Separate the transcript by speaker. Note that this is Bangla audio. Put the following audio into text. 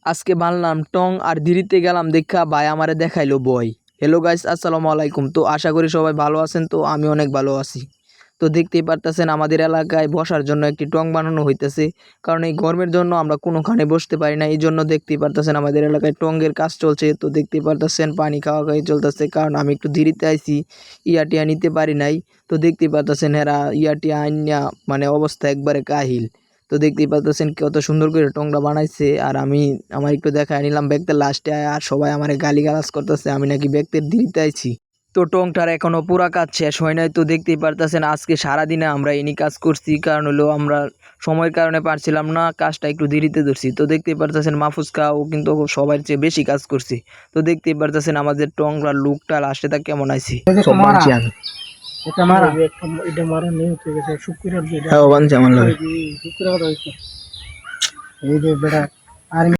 Speaker 1: আজকে বানলাম টং আর দিরিতে গেলাম দেখা ভাই আমারে দেখাইলো বই। হ্যালো গাইস, আসসালামু আলাইকুম। তো আশা করি সবাই ভালো আছেন। তো আমি অনেক ভালো আছি। তো দেখতেই পারতেছেন আমাদের এলাকায় বসার জন্য একটি টং বানানো হইতেছে, কারণ এই গরমের জন্য আমরা কোনোখানে বসতে পারি না। এই জন্য দেখতেই পারতেছেন আমাদের এলাকায় টঙ্গের কাজ চলছে। তো দেখতেই পারতেছেন পানি খাওয়া খাওয়াই চলতেছে, কারণ আমি একটু দেরিতে আইছি, ইয়াটিয়া নিতে পারি নাই। তো দেখতেই পারতেছেন এরা ইয়াটিয়া আইনা মানে অবস্থা একবারে কাহিল। তো দেখতেই পাচ্ছেন কত সুন্দর করে টংটা বানাইছে, আর আমি আমার একটু দেখায় নিলাম ব্যাগটা লাস্টে। আর সবাই আমার গালিগালাজ করতেছে আমি নাকি ব্যাগদের দিতে আইছি। তো টংটার এখনো পুরা কাজ শেষ হয় নাই। তো দেখতেই পারতেছেন আজকে সারাদিনে আমরা এনি কাজ করছি, কারণ হলো আমরা সময়ের কারণে পারছিলাম না, কাজটা একটু দেরিতে ধরছি। তো দেখতেই পারতেছেন মাহফুজকা ও কিন্তু সবার চেয়ে বেশি কাজ করছি। তো দেখতেই পারতেছেন আমাদের টংটার লুকটা লাস্টে তা কেমন আইছি সব বানছি আমি।
Speaker 2: এটা মারা এটা মারা নেই হতে গেছে শুক্রবার
Speaker 1: হ্যাঁ বানছি আমার লাগে।
Speaker 2: শুক্রবার হয়েছে এই যে বেটা আর